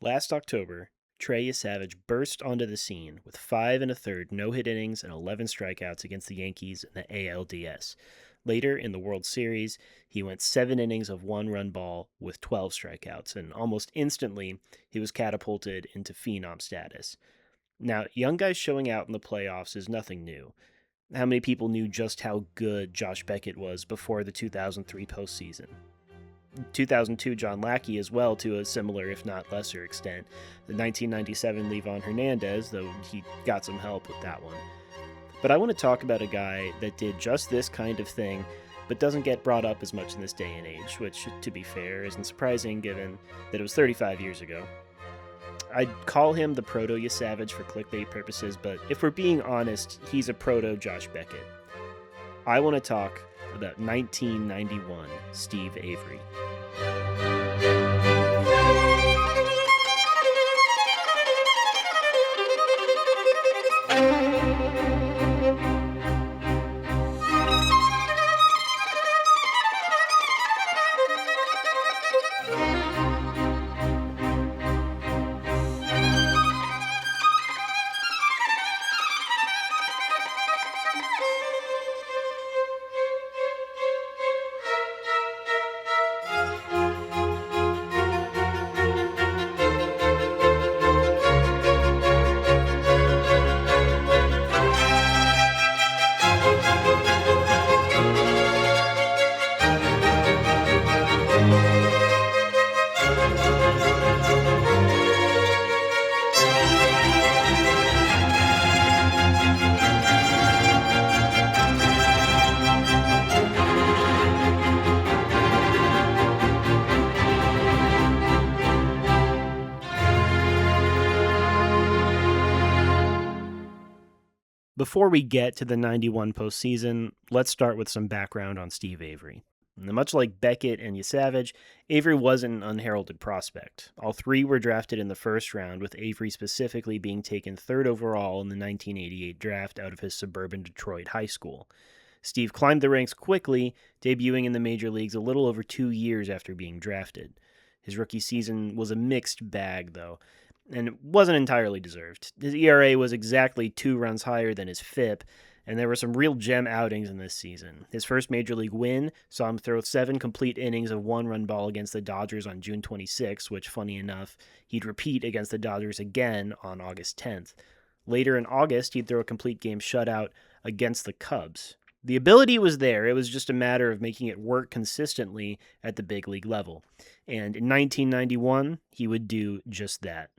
Last October, Proto-Yesavage burst onto the scene with 5 1/3 no-hit innings and 11 strikeouts against the Yankees in the ALDS. Later in the World Series, he went 7 innings of one-run ball with 12 strikeouts, and almost instantly, he was catapulted into phenom status. Now, young guys showing out in the playoffs is nothing new. How many people knew just how good Josh Beckett was before the 2003 postseason? 2002 John Lackey as well, to a similar if not lesser extent. The 1997 Livan Hernandez, though he got some help with that one. But I want to talk about a guy that did just this kind of thing, but doesn't get brought up as much in this day and age, which, to be fair, isn't surprising given that it was 35 years ago. I'd call him the Proto-Yesavage for clickbait purposes, but if we're being honest, he's a proto-Josh Beckett. I want to talk about 1991 Steve Avery. Before we get to the 91 postseason, let's start with some background on Steve Avery. Now, much like Beckett and Yesavage, Avery wasn't an unheralded prospect. All three were drafted in the first round, with Avery specifically being taken 3rd overall in the 1988 draft out of his suburban Detroit high school. Steve climbed the ranks quickly, debuting in the major leagues a little over 2 years after being drafted. His rookie season was a mixed bag, though, and it wasn't entirely deserved. His ERA was exactly 2 runs higher than his FIP, and there were some real gem outings in this season. His first major league win saw him throw 7 complete innings of one-run ball against the Dodgers on June 26, which, funny enough, he'd repeat against the Dodgers again on August 10th. Later in August, he'd throw a complete game shutout against the Cubs. The ability was there, it was just a matter of making it work consistently at the big league level. And in 1991, he would do just that.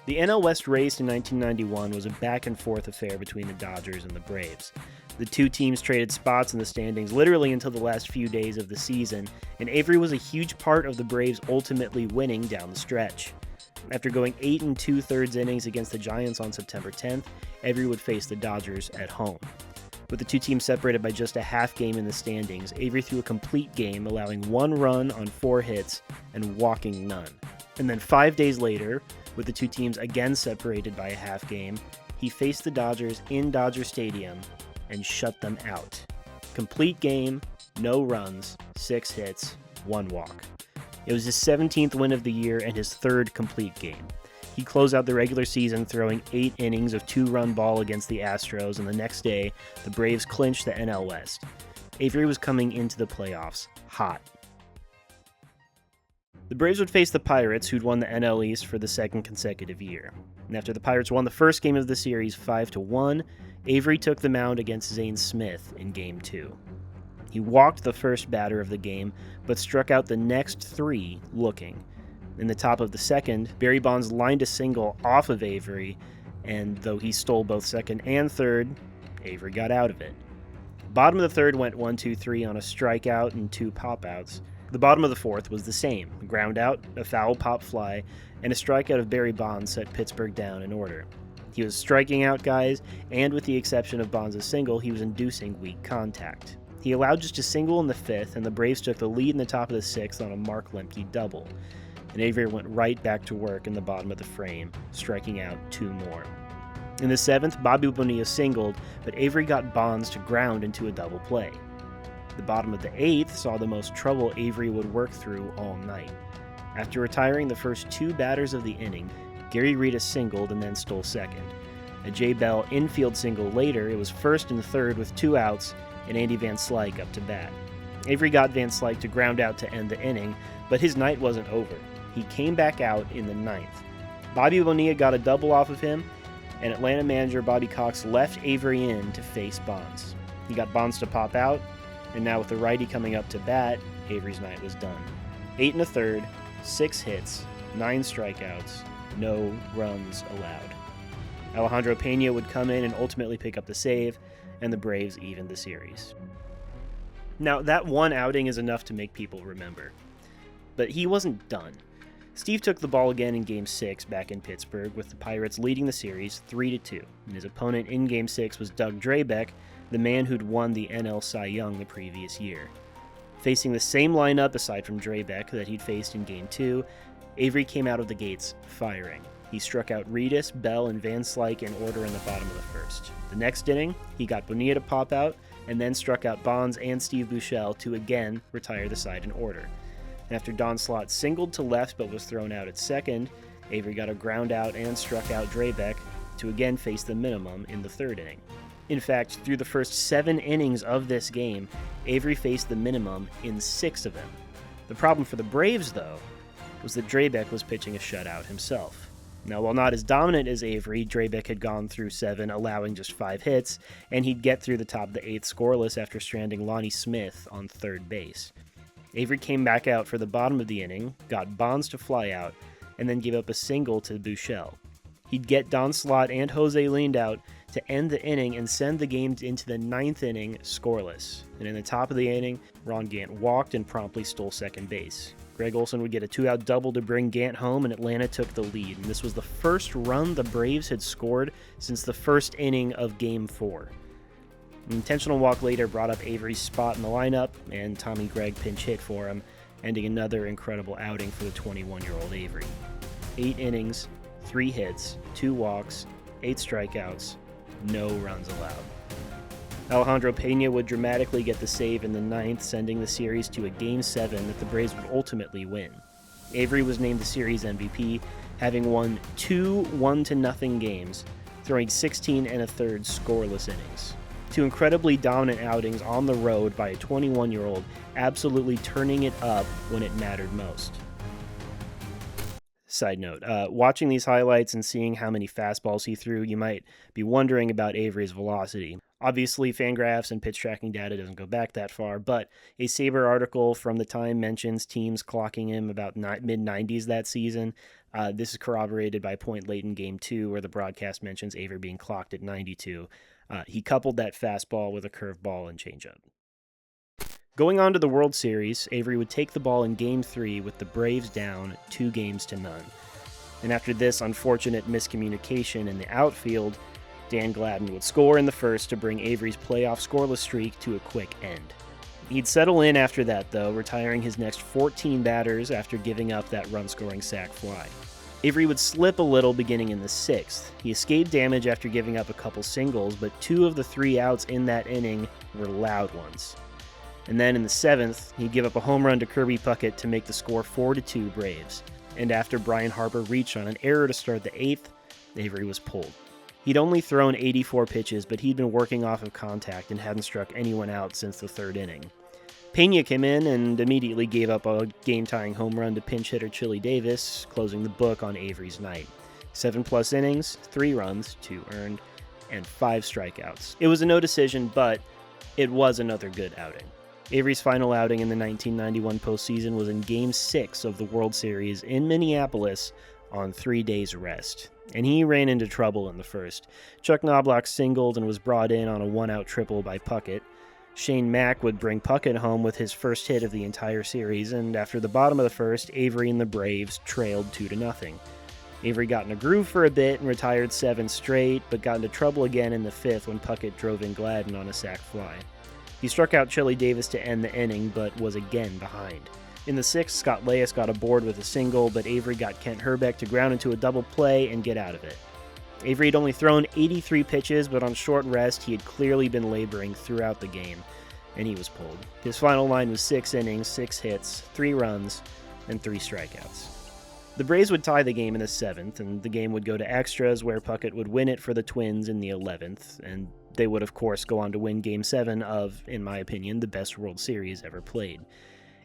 The NL West race in 1991 was a back-and-forth affair between the Dodgers and the Braves. The two teams traded spots in the standings literally until the last few days of the season, and Avery was a huge part of the Braves ultimately winning down the stretch. After going 8 2/3 innings against the Giants on September 10th, Avery would face the Dodgers at home. With the two teams separated by just a half game in the standings, Avery threw a complete game, allowing 1 run on 4 hits and walking none. And then 5 days later, with the two teams again separated by a half game, he faced the Dodgers in Dodger Stadium and shut them out. Complete game, no runs, 6 hits, 1 walk. It was his 17th win of the year and his 3rd complete game. He closed out the regular season throwing 8 innings of 2-run ball against the Astros, and the next day, the Braves clinched the NL West. Avery was coming into the playoffs hot. The Braves would face the Pirates, who'd won the NL East for the 2nd consecutive year. And after the Pirates won the first game of the series 5-1, Avery took the mound against Zane Smith in Game 2. He walked the first batter of the game, but struck out the next 3 looking. In the top of the second, Barry Bonds lined a single off of Avery, and though he stole both second and third, Avery got out of it. Bottom of the third went 1-2-3 on a strikeout and 2 pop-outs. The bottom of the fourth was the same. A ground out, a foul pop fly, and a strikeout of Barry Bonds set Pittsburgh down in order. He was striking out guys, and with the exception of Bonds' single, he was inducing weak contact. He allowed just a single in the 5th, and the Braves took the lead in the top of the 6th on a Mark Lemke double. And Avery went right back to work in the bottom of the frame, striking out 2 more. In the 7th, Bobby Bonilla singled, but Avery got Bonds to ground into a double play. The bottom of the 8th saw the most trouble Avery would work through all night. After retiring the first 2 batters of the inning, Gary Rita singled and then stole second. A Jay Bell infield single later, it was first and third with 2 outs, and Andy Van Slyke up to bat. Avery got Van Slyke to ground out to end the inning, but his night wasn't over. He came back out in the 9th. Bobby Bonilla got a double off of him, and Atlanta manager Bobby Cox left Avery in to face Bonds. He got Bonds to pop out, and now with the righty coming up to bat, Avery's night was done. 8 1/3, 6 hits, 9 strikeouts, no runs allowed. Alejandro Pena would come in and ultimately pick up the save, and the Braves evened the series. Now, that one outing is enough to make people remember. But he wasn't done. Steve took the ball again in Game 6 back in Pittsburgh, with the Pirates leading the series 3-2, and his opponent in Game 6 was Doug Drabek, the man who'd won the NL Cy Young the previous year. Facing the same lineup aside from Drabek that he'd faced in Game 2, Avery came out of the gates firing. He struck out Reedus, Bell, and Van Slyke in order in the bottom of the first. The next inning, he got Bonilla to pop out, and then struck out Bonds and Steve Buechele to again retire the side in order. After Don Slott singled to left but was thrown out at second, Avery got a ground out and struck out Drabek to again face the minimum in the third inning. In fact, through the first 7 innings of this game, Avery faced the minimum in 6 of them. The problem for the Braves, though, was that Drabek was pitching a shutout himself. Now, while not as dominant as Avery, Drabek had gone through 7, allowing just 5 hits, and he'd get through the top of the 8th scoreless after stranding Lonnie Smith on third base. Avery came back out for the bottom of the inning, got Bonds to fly out, and then gave up a single to Buechele. He'd get Don Slott and Jose Lindout to end the inning and send the game into the 9th inning scoreless. And in the top of the inning, Ron Gant walked and promptly stole second base. Greg Olson would get a 2-out double to bring Gant home, and Atlanta took the lead. And this was the first run the Braves had scored since the first inning of Game 4. An intentional walk later brought up Avery's spot in the lineup, and Tommy Gregg pinch hit for him, ending another incredible outing for the 21-year-old Avery. 8 innings, 3 hits, 2 walks, 8 strikeouts, no runs allowed. Alejandro Pena would dramatically get the save in the 9th, sending the series to a Game 7 that the Braves would ultimately win. Avery was named the series MVP, having won 2 1-0 games, throwing 16 1/3 scoreless innings. 2 incredibly dominant outings on the road by a 21-year-old, absolutely turning it up when it mattered most. Side note, watching these highlights and seeing how many fastballs he threw, you might be wondering about Avery's velocity. Obviously, Fangraphs and pitch tracking data doesn't go back that far, but a Sabre article from the time mentions teams clocking him about mid-90s that season. This is corroborated by a point late in Game 2 where the broadcast mentions Avery being clocked at 92. He coupled that fastball with a curveball and changeup. Going on to the World Series, Avery would take the ball in Game 3 with the Braves down 2-0. And after this unfortunate miscommunication in the outfield, Dan Gladden would score in the first to bring Avery's playoff scoreless streak to a quick end. He'd settle in after that, though, retiring his next 14 batters after giving up that run-scoring sac fly. Avery would slip a little beginning in the 6th. He escaped damage after giving up a couple singles, but 2 of the 3 outs in that inning were loud ones. And then in the 7th, he'd give up a home run to Kirby Puckett to make the score 4-2 Braves. And after Brian Harper reached on an error to start the 8th, Avery was pulled. He'd only thrown 84 pitches, but he'd been working off of contact and hadn't struck anyone out since the 3rd inning. Pena came in and immediately gave up a game-tying home run to pinch hitter Chili Davis, closing the book on Avery's night. 7+ innings, 3 runs, 2 earned, and 5 strikeouts. It was a no decision, but it was another good outing. Avery's final outing in the 1991 postseason was in Game 6 of the World Series in Minneapolis on 3 days rest, and he ran into trouble in the first. Chuck Knobloch singled and was brought in on a 1-out triple by Puckett. Shane Mack would bring Puckett home with his first hit of the entire series, and after the bottom of the first, Avery and the Braves trailed 2-0. Avery got in a groove for a bit and retired 7 straight, but got into trouble again in the 5th when Puckett drove in Gladden on a sac fly. He struck out Chili Davis to end the inning, but was again behind. In the 6th, Scott Leyes got aboard with a single, but Avery got Kent Herbeck to ground into a double play and get out of it. Avery had only thrown 83 pitches, but on short rest, he had clearly been laboring throughout the game. and he was pulled. His final line was 6 innings, 6 hits, 3 runs, and 3 strikeouts. The Braves would tie the game in the 7th, and the game would go to extras where Puckett would win it for the Twins in the 11th, and they would, of course, go on to win Game 7 of, in my opinion, the best World Series ever played.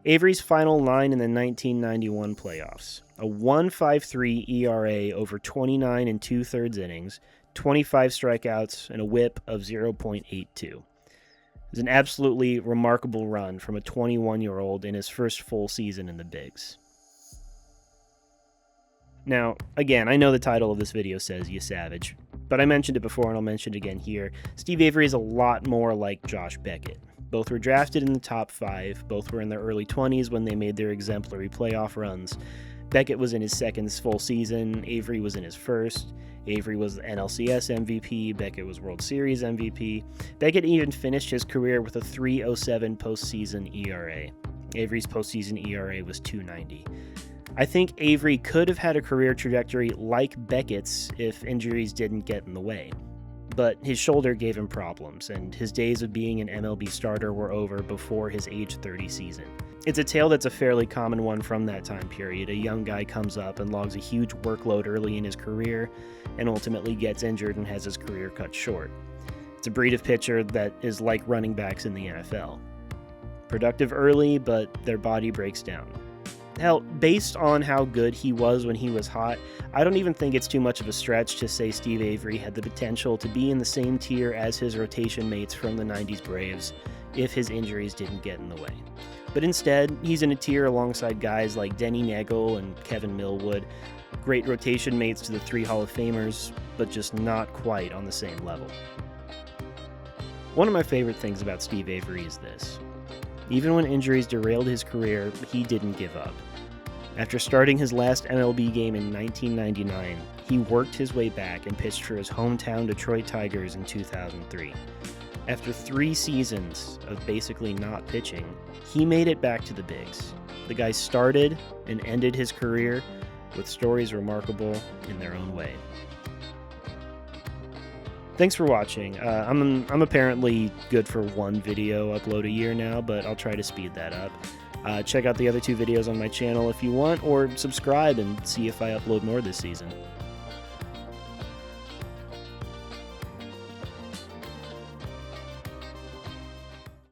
Avery's final line in the 1991 playoffs, a 1.53 ERA over 29 and 2/3 innings, 25 strikeouts, and a whip of 0.82. It was an absolutely remarkable run from a 21-year-old in his first full season in the bigs. Now, again, I know the title of this video says Yesavage, but I mentioned it before and I'll mention it again here. Steve Avery is a lot more like Josh Beckett. Both were drafted in the top 5, both were in their early 20s when they made their exemplary playoff runs. Beckett was in his second full season, Avery was in his first. Avery was NLCS MVP, Beckett was World Series MVP. Beckett even finished his career with a 3.07 postseason ERA. Avery's postseason ERA was 2.90. I think Avery could have had a career trajectory like Beckett's if injuries didn't get in the way. But his shoulder gave him problems, and his days of being an MLB starter were over before his age 30 season. It's a tale that's a fairly common one from that time period. A young guy comes up and logs a huge workload early in his career, and ultimately gets injured and has his career cut short. It's a breed of pitcher that is like running backs in the NFL. Productive early, but their body breaks down. Hell, based on how good he was when he was hot, I don't even think it's too much of a stretch to say Steve Avery had the potential to be in the same tier as his rotation mates from the 90s Braves if his injuries didn't get in the way. But instead, he's in a tier alongside guys like Denny Neagle and Kevin Millwood, great rotation mates to the 3 Hall of Famers, but just not quite on the same level. One of my favorite things about Steve Avery is this. Even when injuries derailed his career, he didn't give up. After starting his last MLB game in 1999, he worked his way back and pitched for his hometown Detroit Tigers in 2003. After 3 seasons of basically not pitching, he made it back to the bigs. The guy started and ended his career with stories remarkable in their own way. Thanks for watching. I'm apparently good for 1 video upload a year now, but I'll try to speed that up. Check out the other 2 videos on my channel if you want, or subscribe and see if I upload more this season.